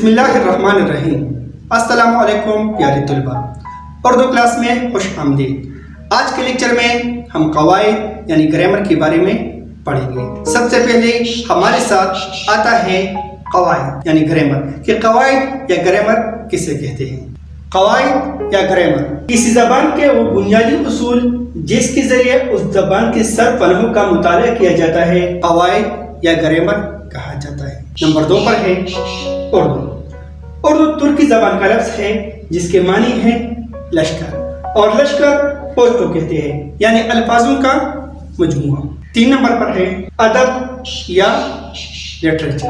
بسم اللہ الرحمن الرحیم۔ السلام علیکم پیارے طلباء، اردو کلاس میں خوش آمدید۔ آج کے لیکچر میں ہم قواعد یعنی گرامر کے بارے میں پڑھیں گے۔ سب سے پہلے ہمارے ساتھ آتا ہے قواعد یعنی گرامر کہ قواعد یا گرامر کسے کہتے ہیں۔ قواعد یا گرامر کسی زبان کے وہ بنیادی اصول جس کے ذریعے اس زبان کے سر پنہوں کا مطالعہ کیا جاتا ہے قواعد یا گرامر کہا جاتا ہے۔ نمبر 2 پر ہے اردو۔ اردو ترکی زبان کا لفظ ہے جس کے معنی ہے لشکر، اور لشکر فوج کو کہتے ہیں یعنی الفاظوں کا مجموعہ۔ 3 نمبر پر ہے ادب یا لٹریچر۔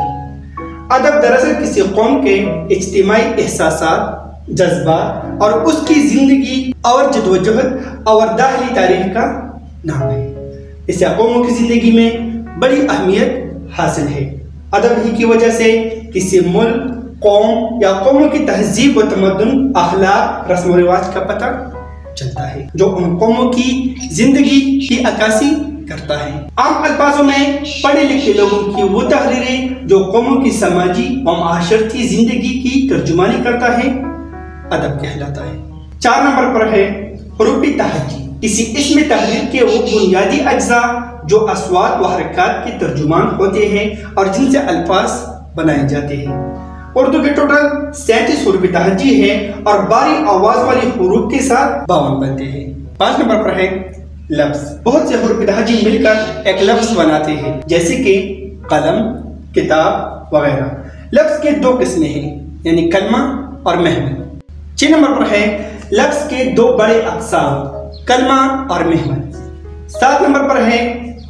ادب دراصل کسی قوم کے اجتماعی احساسات، جذبات اور اس کی زندگی اور جدوجہد اور داخلی تاریخ کا نام ہے۔ اسے قوموں کی زندگی میں بڑی اہمیت حاصل ہے۔ ادب ہی کی وجہ سے کسی ملک، قوم یا قوموں کی تہذیب و تمدن، اخلاق، رسم و رواج کا پتہ چلتا ہے جو ان قوموں کی زندگی کی عکاسی کرتا ہے۔ عام الفاظوں میں پڑھے لکھے لوگوں کی وہ تحریریں جو قوموں کی سماجی و معاشرتی زندگی کی ترجمانی کرتا ہے ادب کہلاتا ہے۔ 4 نمبر پر ہے حروف تہجی۔ کسی اسم تحریر کے وہ بنیادی اجزاء جو اصوات و حرکات کے ترجمان ہوتے ہیں اور جن سے الفاظ بنائے جاتے ہیں۔ اردو کے ٹوٹل 37 حروف تہجی ہیں اور باری آواز والی حروف کے ساتھ 52 بنتے ہیں۔ 5 نمبر پر ہے لفظ۔ بہت سے حروف تہجی مل کر ایک لفظ بناتے ہیں جیسے کہ قلم، کتاب وغیرہ۔ لفظ کے 2 قسمیں ہیں یعنی کلمہ اور محمل۔ 6 نمبر پر ہے لفظ کے 2 بڑے اقسام، کلمہ اور محمل۔ 7 نمبر پر ہے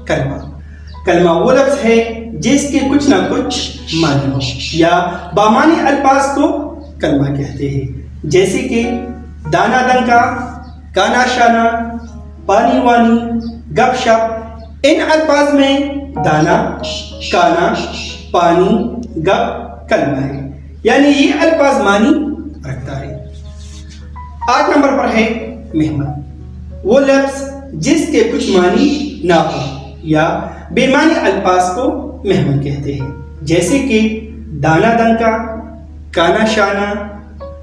کلمہ۔ کلمہ وہ لفظ ہے جس کے کچھ نہ کچھ معنی ہو یا بامانی الفاظ کو کلمہ کہتے ہیں جیسے کہ دانا دنکا، کانا شانا، پانی وانی، گپ شپ۔ ان الفاظ میں دانا، کانا، پانی، گپ کلمہ ہے یعنی یہ الفاظ معنی رکھتا ہے۔ 8 نمبر پر ہے محمل۔ وہ لفظ جس کے کچھ معنی نہ ہو یا بے معنی الفاظ کو محمل کہتے ہیں جیسے کہ دانا دنکا، کانا شانا،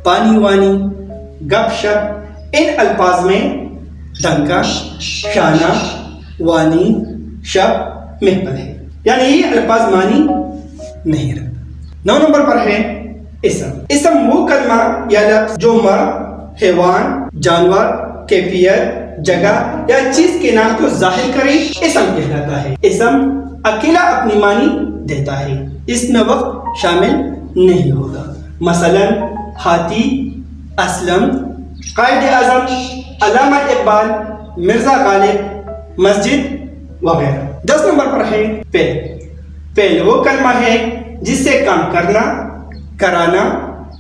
پانی وانی، گپ شپ۔ ان الفاظ میں دنکا، شانا، وانی، شپ محمل ہے یعنی یہ الفاظ معنی نہیں رکھتا۔ 9 نمبر پر ہے اسم۔ اسم وہ کلمہ یا لفظ جو مرد، حیوان، جانور، کیفیت، جگہ یا چیز کے نام کو ظاہر کرے اسم کہلاتا ہے۔ اسم اکیلا اپنی معنی دیتا ہے، اس میں وقت شامل نہیں ہوتا۔ مثلا ہاتھی، اسلم، قائد اعظم، علامہ اقبال، مرزا غالب، مسجد وغیرہ۔ 10 نمبر پر ہے فعل۔ فعل وہ کلمہ ہے جس سے کام کرنا، کرانا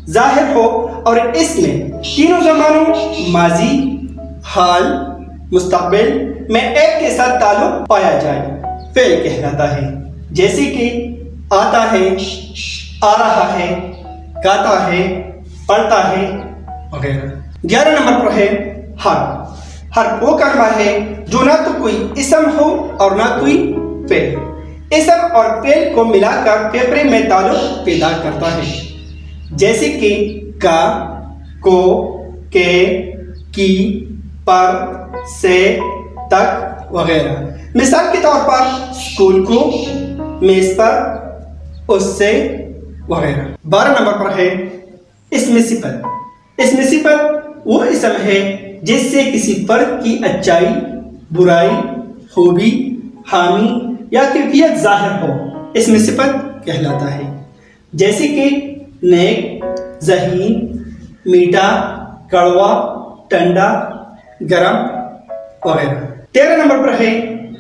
ظاہر ہو اور اس میں تینوں زمانوں ماضی، حال، مستقبل میں ایک کے ساتھ تعلق پایا جائے فعل کہلاتا ہے جیسے کہ آتا ہے، آ رہا ہے، گاتا ہے، پڑھتا ہے وغیرہ۔ 11 نمبر پر ہے حرف۔ حرف وہ کلمہ ہے جو نہ تو کوئی اسم ہو اور نہ کوئی فعل۔ اسم اور فعل کو ملا کر فیفڑے میں تعلق پیدا کرتا ہے جیسے کہ کا، کو، کے، کی، پر، سے، تک وغیرہ۔ مثال کے طور پر اسکول کو، میز پر، اس سے وغیرہ۔ 12 نمبر پر ہے اسم صفت۔ اسم صفت وہ اسم ہے جس سے کسی فرد کی اچائی، برائی، خوبی، حامی یا کیفیت ظاہر ہو اسم صفت کہلاتا ہے جیسے کہ نیک، ذہین، میٹھا، کڑوا، ٹھنڈا، گرم وغیرہ۔ 13 نمبر پر ہے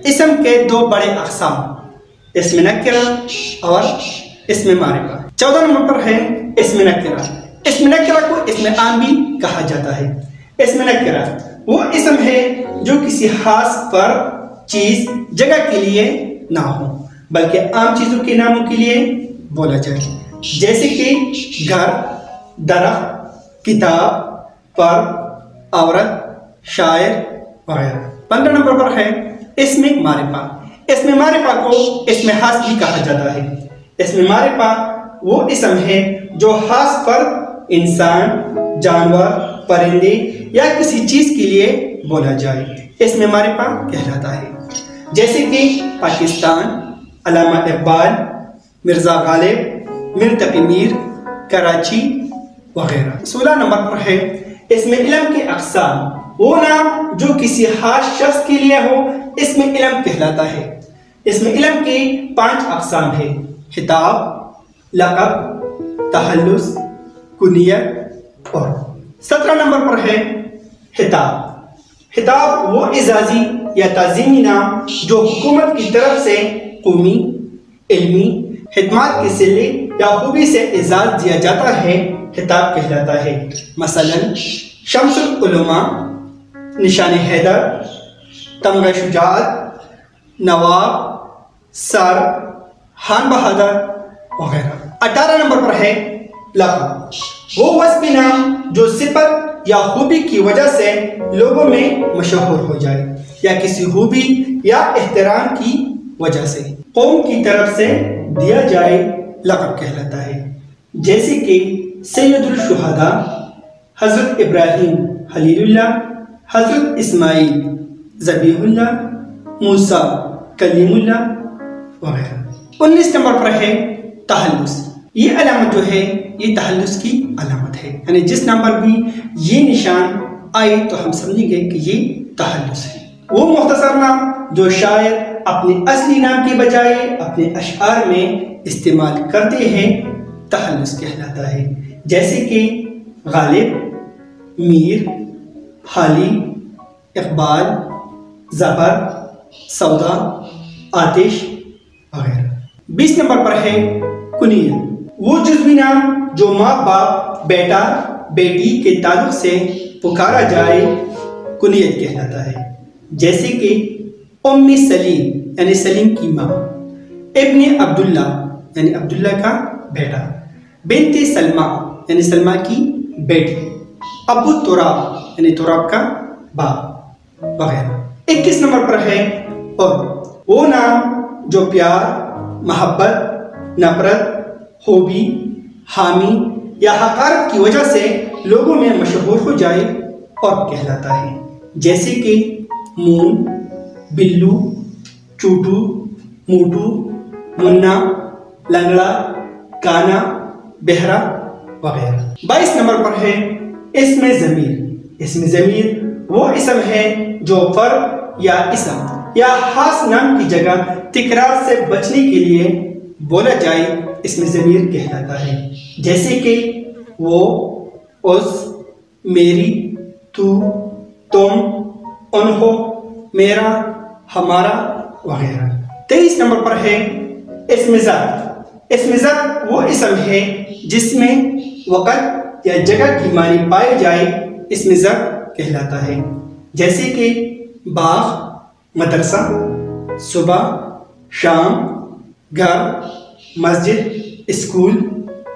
اسم کے 2 بڑے اقسام، اسم نکرہ اور اسم معرفہ۔ 14 نمبر پر ہے اسم نکرہ۔ اسم نکرہ کو اسم عام بھی کہا جاتا ہے۔ اسم نکرہ وہ اسم ہے جو کسی خاص فرد، چیز، جگہ کے لیے نہ ہو بلکہ عام چیزوں کے ناموں کے لیے بولا جائے جیسے کہ گھر، درخت، کتاب، فرد، عورت، شاعر وغیرہ۔ 15 نمبر پر ہے اسم معرفہ۔ اسم معرفہ کو اسم خاص بھی کہا جاتا ہے۔ اسم معرفہ وہ اسم ہے جو خاص پر انسان، جانور، پرندے یا کسی چیز کے لیے بولا جائے، اس میں معرفہ کہلاتا ہے، جیسے کہ پاکستان، علامہ اقبال، مرزا غالب، مرتقی میر، کراچی وغیرہ۔ 16 نمبر پر ہے اس میں علم کے اقسام، وہ نام جو کسی خاص شخص کے لیے ہو اس میں علم کہلاتا ہے۔ اس میں علم کے 5 اقسام ہیں: خطاب، لقب، تخلص، کنیت اور۔ 17 نمبر پر ہے خطاب۔ خطاب وہ اعزازی یا تعظیمی نام جو حکومت کی طرف سے قومی، علمی خدمات کے صلے یا خوبی سے اعزاز دیا جاتا ہے، خطاب کہلاتا ہے۔ مثلا شمس العلماء، نشان حیدر، تمغہ شجاعت، نواب، سر، خان بہادر وغیرہ۔ 18 نمبر پر ہے لقب، وہ وصفی نام جو صفت یا خوبی کی وجہ سے لوگوں میں مشہور ہو جائے یا کسی خوبی یا احترام کی وجہ سے قوم کی طرف سے دیا جائے، لقب کہلاتا ہے، جیسے کہ سید الشہداء، حضرت ابراہیم خلیل اللہ، حضرت اسماعیل ذبیح اللہ، موسیٰ کلیم اللہ وغیرہ۔ 19 نمبر پر ہے تخلص۔ یہ علامت جو ہے یہ تخلص کی علامت ہے، یعنی جس نمبر بھی یہ نشان آئے تو ہم سمجھیں گے کہ یہ تخلص ہے۔ وہ مختصر نام جو شاعر اپنے اصلی نام کے بجائے اپنے اشعار میں استعمال کرتے ہیں تخلص کہلاتا ہے، جیسے کہ غالب، میر، حالی، اقبال، ظفر، سودا، آتش وغیرہ۔ 20 نمبر پر ہے کنیت، وہ جزوی نام جو ماں باپ، بیٹا، بیٹی کے تعلق سے پکارا جائے کنیت کہلاتا ہے، جیسے کہ ام سلیم یعنی سلیم کی ماں، ابن عبداللہ یعنی عبداللہ کا بیٹا، بنت سلمہ یعنی سلمہ کی بیٹی، ابو تراب یعنی تراب کا باپ وغیرہ۔ 21 نمبر پر ہے اور وہ نام جو پیار، محبت، نفرت، خوبی، حامی یا حقارت کی وجہ سے لوگوں میں مشہور ہو جائے اور کہلاتا ہے، جیسے کہ مون، بلو، چوٹو، موٹو، منا، لنگڑا، کانا، بہرا وغیرہ۔ 22 نمبر پر ہے اسم ضمیر۔ اسم ضمیر وہ اسم ہے جو فرد یا اسم یا خاص نام کی جگہ تکرار سے بچنے کے لیے بولا جائے، اسم ضمیر کہلاتا ہے، جیسے کہ وہ، اس، میری، تو، تم، انہوں، میرا، ہمارا وغیرہ۔ 23 نمبر پر ہے اسم ذات۔ اسم ذات وہ اسم ہے جس میں وقت یا جگہ کی معنی پائی جائے، اسم ذات کہلاتا ہے، جیسے کہ باغ، مدرسہ، صبح، شام، گھر، مسجد، اسکول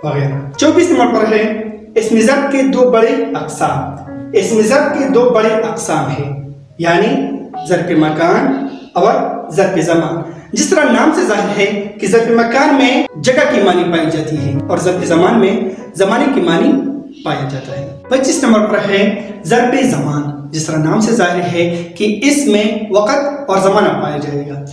وغیرہ۔ 24 نمبر پر ہے اسم ضرب کے 2 بڑے اقسام۔ اسم ضرب کے 2 بڑے اقسام ہیں، یعنی ظرف مکان اور ظرف زمان۔ جس طرح نام سے ظاہر ہے کہ ظرف مکان میں جگہ کی معنی پائی جاتی ہے اور ظرف زمان میں زمانے کی معنی پایا جاتا ہے۔ 25 نمبر پر ہے ظرف زمان۔ جس طرح نام سے ظاہر ہے کہ اس میں وقت اور زمانہ پایا جائے گا۔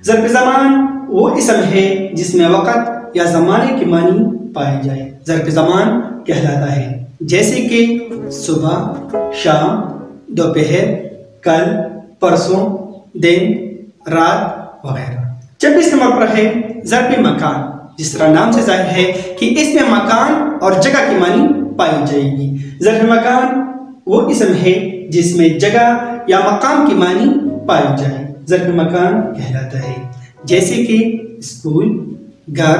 ظرف زمان وہ اسم ہے جس میں وقت یا زمانے کی معنی پائی جائے، ظرف زمان کہلاتا ہے، جیسے کہ صبح، شام، دوپہر، کل، پرسوں، دن، رات وغیرہ۔ 26 نمبر پر ہے ظرف مکان۔ جس طرح نام سے ظاہر ہے کہ اس میں مکان اور جگہ کی معنی پائی جائے گی۔ ظرف مکان وہ اسم ہے جس میں جگہ یا مقام کی معنی پائی جائے، ظرف مکان کہلاتا ہے، جیسے کہ اسکول، گھر،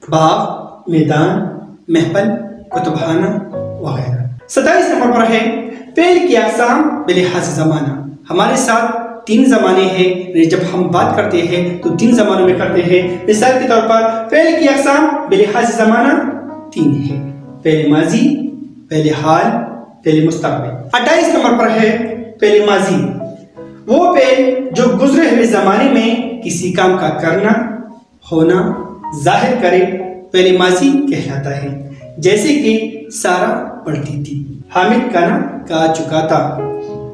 باغ، میدان، محفل، کتب خانہ وغیرہ۔ 27 نمبر پر ہے فعل کی اقسام بلحاظ زمانہ۔ ہمارے ساتھ 3 زمانے ہیں، جب ہم بات کرتے ہیں تو 3 زمانوں میں کرتے ہیں۔ مثال کے طور پر فعل کی اقسام بلحاظ زمانہ 3 ہیں: فعل ماضی، فعل حال، فعل مستقبل۔ 28 نمبر پر ہے فعل ماضی، وہ فعل جو گزرے ہوئے زمانے میں کسی کام کا کرنا، ہونا ظاہر کرے، فعل ماضی کہلاتا ہے، جیسے کہ سارا پڑھتی تھی، حامد کھانا کھا چکا تھا،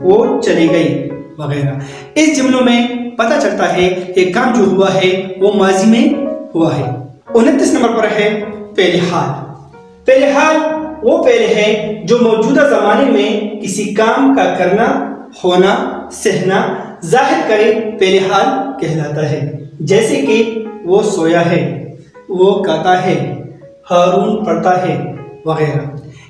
وہ چلی گئی وغیرہ۔ اس جملوں میں پتہ چلتا ہے کہ کام جو ہوا ہے وہ ماضی میں ہوا ہے۔ 29 نمبر پر ہے فعل حال۔ فعل حال وہ فعل ہے جو موجودہ زمانے میں کسی کام کا کرنا، ہونا، سہنا ظاہر کرے فعل حال کہلاتا ہے، جیسے کہ وہ سویا ہے، وہ کھاتا ہے، ہارون پڑھتا ہے وغیرہ۔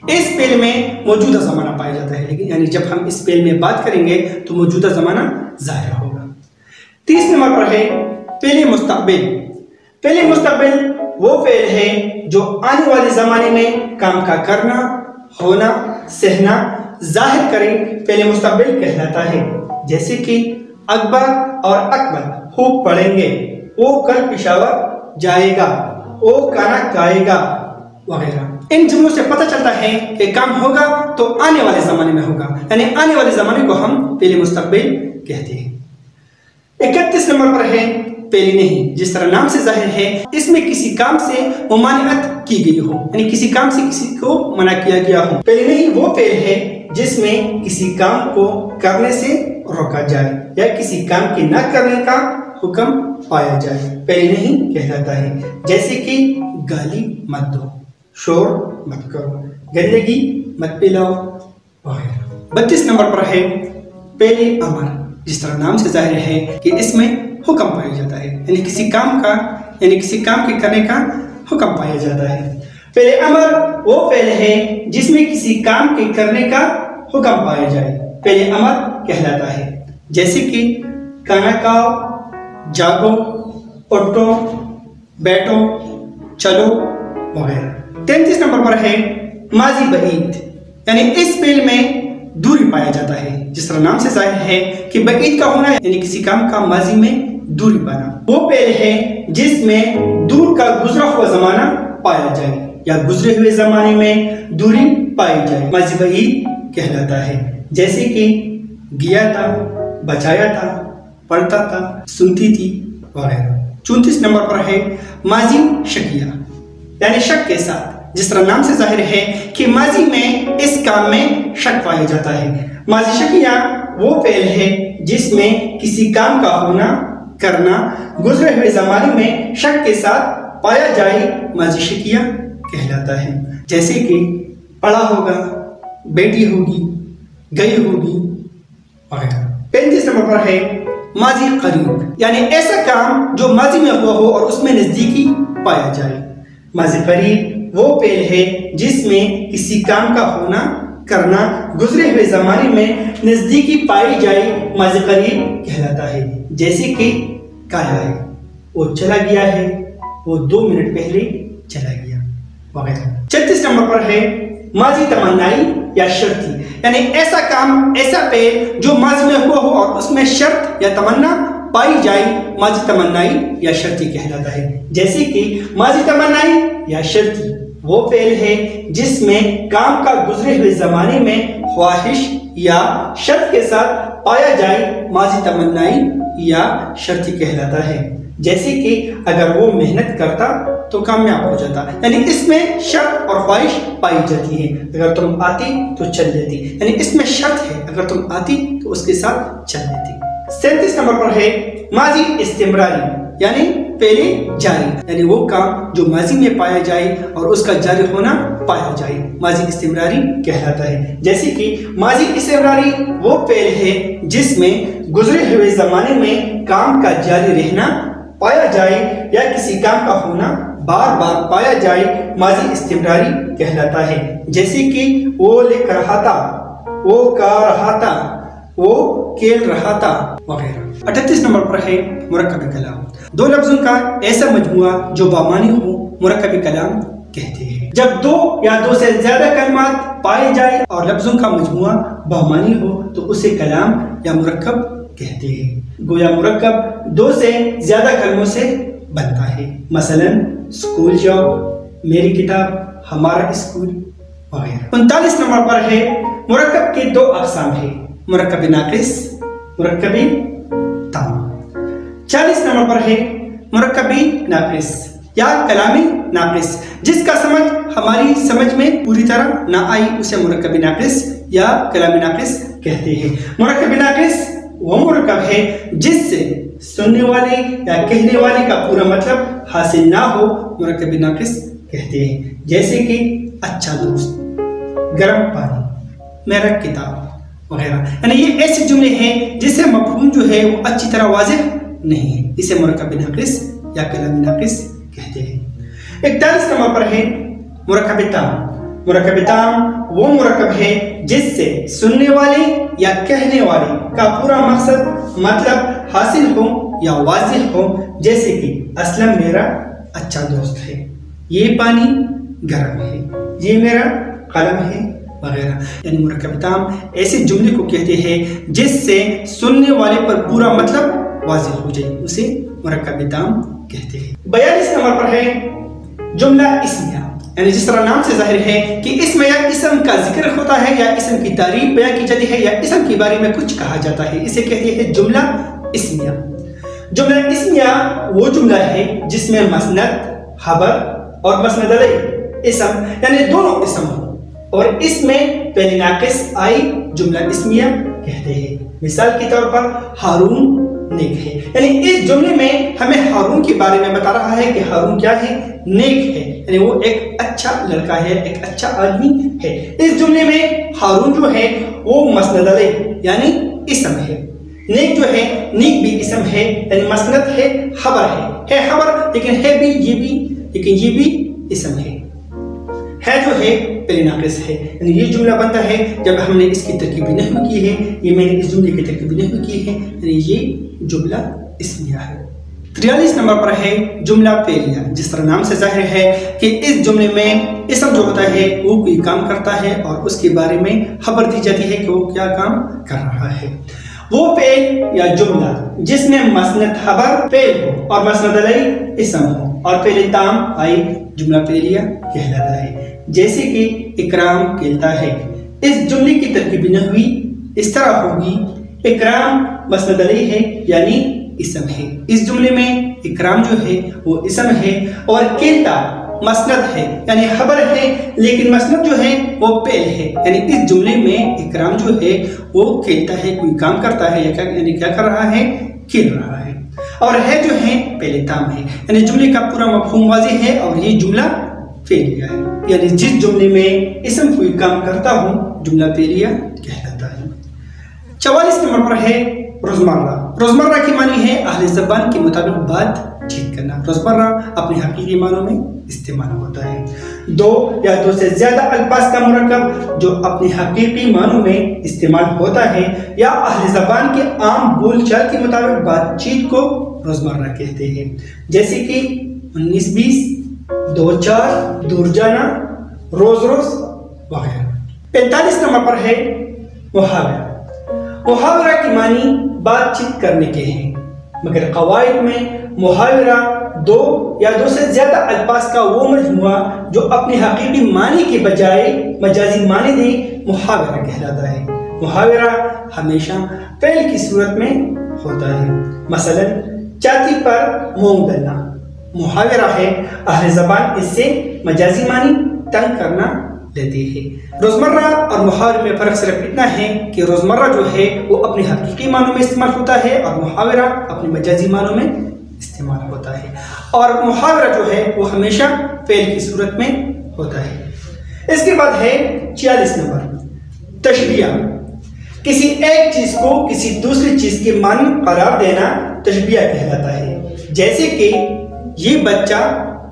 اس فعل میں موجودہ زمانہ پایا جاتا ہے، لیکن یعنی جب ہم اس فعل میں بات کریں گے تو موجودہ زمانہ ظاہر ہوگا۔ 30 نمبر پر ہے فعل مستقبل۔ فعل مستقبل وہ فعل ہے جو آنے والے زمانے میں کام کا کرنا، ہونا، سہنا ظاہر کرے فعل مستقبل کہلاتا ہے، جیسے کہ اکبر اور اکبر خوب پڑھیں گے، وہ کل پشاور جائے گا، وہ کھانا کھائے گا وغیرہ۔ ان جملوں سے پتہ چلتا ہے کہ کام ہوگا تو آنے والے زمانے میں ہوگا، یعنی آنے والے زمانے کو ہم فعل مستقبل کہتے ہیں۔ 31 نمبر پر ہے فعل نہیں، جس طرح نام سے ظاہر ہے اس میں کسی کام سے ممانعت کی گئی ہو، یعنی کسی کام سے کسی کو منع کیا گیا ہو۔ فعل نہیں وہ فعل ہے جس میں کسی کام کو کرنے سے روکا جائے یا کسی کام کے نہ کرنے کا حکم پایا جائے، فعل نہیں کہلاتا ہے، جیسے کہ گالی مت دو، شور مت کرو، گندگی مت پلاؤ وغیرہ۔ 32 نمبر پر ہے فعل امر، جس طرح نام سے ظاہر ہے کہ اس میں حکم پایا جاتا ہے، یعنی کسی کام کے کرنے کا حکم پایا جاتا ہے۔ فعل امر وہ فعل ہے جس میں کسی کام کے کرنے کا حکم پایا جائے، فعل امر کہلاتا ہے، جیسے کہ کھانا کھاؤ، جاگو، اٹھو، بیٹھو، چلو وغیرہ۔ 33 نمبر پر ہے ماضی بعید، یعنی اس فعل میں دوری پایا جاتا ہے، جس طرح نام سے ظاہر ہے کہ بعید کا ہونا یعنی کسی کام کا ماضی میں دوری پانا۔ وہ فعل ہے جس میں دور کا گزرا ہوا زمانہ پایا جائے یا گزرے ہوئے زمانے میں دوری پائی جائے، ماضی بعید کہلاتا ہے، جیسے کہ گیا تھا، بچایا تھا، پڑھتا تھا، سنتی تھی وغیرہ۔ 34 نمبر پر ہے ماضی شکیہ، یعنی شک کے ساتھ، جس طرح نام سے ظاہر ہے کہ ماضی میں اس کام میں شک پایا جاتا ہے۔ ماضی شکیہ وہ فعل ہے جس میں کسی کام کا ہونا، کرنا گزرے ہوئے زمانے میں شک کے ساتھ پایا جائے، ماضی شکیہ کہلاتا ہے، جیسے کہ پڑھا ہوگا، بیٹی ہوگی، گئی ہوگی وغیرہ۔ 35 نمبر پر ہے ماضی قریب، یعنی ایسا کام جو ماضی میں ہوا ہو اور اس میں نزدیکی پایا جائے۔ ماضی قریب وہ فعل ہے جس میں کسی کام کا ہونا، کرنا گزرے ہوئے زمانے میں نزدیکی پائی جائے، ماضی قریب کہلاتا ہے، جیسے کہ کہا ہے، وہ چلا گیا ہے، وہ 2 منٹ پہلے چلا گیا وغیرہ۔ 36 نمبر پر ہے ماضی تمنائی یا شرطی، یعنی ایسا کام، ایسا فعل جو ماضی میں ہوا ہو اور اس میں شرط یا تمنا پائی جائے، ماضی تمنائی یا شرطی کہلاتا ہے، جیسے کہ ماضی تمنائی یا شرطی وہ فعل ہے جس میں کام کا گزرے ہوئے زمانے میں خواہش یا شرط کے ساتھ پایا جائے، ماضی تمنائی یا شرطی کہلاتا ہے، جیسے کہ اگر وہ محنت کرتا تو کامیاب ہو جاتا، یعنی اس میں شرط اور خواہش پائی جاتی ہے، اگر تم آتی تو چل دیتی، یعنی اس میں شرط ہے، اگر تم آتی تو اس کے ساتھ چل دیتی۔ 37 نمبر پر ہے ماضی استمراری، یعنی فعل جاری، یعنی وہ کام جو ماضی میں پایا جائے اور اس کا جاری ہونا پایا جائے، ماضی استمراری کہلاتا ہے، جیسے کہ ماضی استمراری وہ فعل ہے جس میں گزرے ہوئے زمانے میں کام کا جاری رہنا پایا جائے یا کسی کام کا ہونا بار بار پایا جائے، ماضی استمراری کہلاتا ہے، جیسے کہ وہ لکھ رہا تھا، وہ کھا رہا تھا، وہ کھیل رہا تھا وغیرہ۔ 38 نمبر پر ہے مرکب کلام، 2 لفظوں کا ایسا مجموعہ جو بامعنی ہو مرکب کلام کہتے ہیں۔ جب 2 یا 2 سے زیادہ کلمات پائے جائے اور لفظوں کا مجموعہ بامعنی ہو تو اسے کلام یا مرکب کہتے ہیں۔ گویا مرکب 2 سے زیادہ کلموں سے بنتا ہے، مثلا اسکول جاؤ، میری کتاب، ہمارا اسکول وغیرہ۔ 39 نمبر پر ہے مرکب کے 2 اقسام ہیں، مرکب ناقص، مرکب تام۔ 40 نمبر پر ہے مرکب ناقص، یا کلامی ناقص، جس کا سمجھ ہماری سمجھ میں پوری طرح نہ آئی اسے مرکب ناقص یا کلامی ناقص کہتے ہیں۔ مرکب ناقص وہ مرکب ہے جس سے سننے والے یا کہنے والے کا پورا مطلب حاصل نہ ہو، مرکب ناقص کہتے ہیں، جیسے کہ اچھا دوست، گرم پانی، میرا کتاب وغیرہ۔ یعنی یہ ایسے جملے ہیں جس سے مفہوم جو ہے وہ اچھی طرح واضح نہیں ہے، اسے مرکب ناقص یا کلامی ناقص کہتے ہیں۔ 41 نمبر پر ہے مرکب تام۔ مرکب تام وہ مرکب ہے جس سے سننے والے یا کہنے والے کا پورا مقصد مطلب حاصل ہو یا واضح ہو، جیسے کہ اسلم میرا اچھا دوست ہے، یہ پانی گرم ہے، یہ میرا قلم ہے وغیرہ۔ یعنی مرکب تام ایسے جملے کو کہتے ہیں جس سے سننے والے پر پورا مطلب واضح ہو جائے، اسے مرکب تام کہتے ہیں۔ 42 نمبر پر ہے جملہ اسمیہ، یعنی جس طرح نام سے ظاہر ہے کہ اسم یا اسم کا ذکر ہوتا ہے یا اسم کی تعریف بیان کی جاتی ہے یا اسم کے بارے میں کچھ کہا جاتا ہے، اسے کہتے ہیں جملہ اسمیہ۔ جملہ اسمیہ وہ جملہ ہے جس میں مسند، خبر اور مسند علیہ اسم یعنی دونوں اسم ہو اور اس میں پہلی ناقص آئی، جملہ اسمیہ کہتے ہیں۔ مثال کے طور پر ہارون نیک ہے، یعنی اس جملے میں ہمیں ہارون کے بارے میں بتا رہا ہے کہ ہارون کیا ہے، نیک ہے، یعنی وہ ایک اچھا لڑکا ہے، ایک اچھا آدمی ہے۔ اس جملے میں ہارون جو ہے وہ مسند علیہ یعنی اسم ہے، نیک جو ہے نیک بھی اسم ہے یعنی مسند ہے، خبر ہے خبر لیکن ہے بھی یہ بھی اسم ہے جو ہے پہلی ناقص ہے، یعنی یہ جملہ بنتا ہے جب ہم نے اس کی ترکیبی نحو کی ہے، یہ میں نے اس جملے کی ترکیبی نحو کی ہے، یعنی یہ جملہ اسمیہ ہے۔ 43 نمبر پر ہے جملہ فعلیہ، جس طرح نام سے ظاہر ہے کہ اس جملے میں اسم جو ہوتا ہے وہ کوئی کام کرتا ہے اور اس کے بارے میں خبر دی جاتی ہے کہ وہ کیا کام کر رہا ہے۔ وہ فعل یا جملہ جس میں مسند خبر فعل ہو اور مسند علیہ اسم ہو اور فعل تام آئی، جملہ فعلیہ کہلاتا ہے، جیسے کہ اکرام کھیلتا ہے۔ اس جملے کی ترکیبی نحوی اس طرح ہوگی، اکرام مسند علیہ ہے یعنی اسم ہے، اس جملے میں اکرام جو ہے وہ اسم ہے اور کھیلتا مسند ہے یعنی خبر ہے، لیکن مسند جو ہے وہ فعل ہے، یعنی اس جملے میں اکرام جو ہے وہ کھیلتا ہے، کوئی کام کرتا ہے یعنی کیا کر رہا ہے، کھیل رہا ہے، اور ہے جو ہے پہلے تام ہے، یعنی جملے کا پورا مفہوم واضح ہے اور یہ جملہ فعلیہ ہے، یعنی جس جملے میں اسم کوئی کام کرتا ہو جملہ فعلیہ کہلاتا ہے۔ 44 نمبر پر ہے روزمرہ۔ روزمرہ کی معنی ہے اہل زبان کے مطابق بات چیت کرنا۔ روزمرہ اپنے حقیقی معنوں میں استعمال ہوتا ہے۔ دو یا دو سے زیادہ الفاظ کا مرکب جو اپنے حقیقی معنوں میں استعمال ہوتا ہے یا اہل زبان کے عام بول چال کے مطابق بات چیت کو روزمرہ کہتے ہیں، جیسے کہ 19-20، 2-4، دور جانا، روز روز وغیرہ۔ 45 نمبر پر ہے محاورہ۔ محاورہ کی معنی بات چیت کرنے کے ہیں، مگر قواعد میں محاورہ دو یا دو سے زیادہ الفاظ کا وہ مجموعہ جو اپنے حقیقی معنی کے بجائے مجازی معنی دے محاورہ کہلاتا ہے۔ محاورہ ہمیشہ فعل کی صورت میں ہوتا ہے، مثلا چاتی پر مونگ ڈالنا محاورہ ہے، اہل زبان اس سے مجازی معنی تنگ کرنا لیتے ہیں۔ روزمرہ اور محاورے میں فرق صرف اتنا ہے کہ روزمرہ جو ہے وہ اپنے حقیقی معنوں میں استعمال ہوتا ہے اور محاورہ اپنے مجازی معنوں میں استعمال ہوتا ہے، اور محاورہ جو ہے وہ ہمیشہ فعل کی صورت میں ہوتا ہے۔ اس کے بعد ہے 46 نمبر تشبیہ۔ کسی ایک چیز کو کسی دوسری چیز کے معنی قرار دینا تشبیہ کہلاتا ہے، جیسے کہ یہ بچہ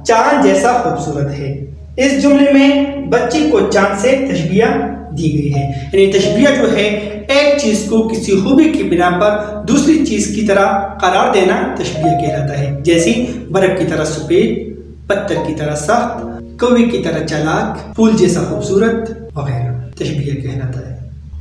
چاند جیسا خوبصورت ہے۔ اس جملے میں بچے کو چاند سے تشبیہ دی گئی ہے، یعنی تشبیہ جو ہے ایک چیز کو کسی خوبی کی بنا پر دوسری چیز کی طرح قرار دینا تشبیہ کہلاتا ہے، جیسے برف کی طرح سفید، پتھر کی طرح سخت، کوے کی طرح چالاک، پھول جیسا خوبصورت وغیرہ تشبیہ کہلاتا ہے۔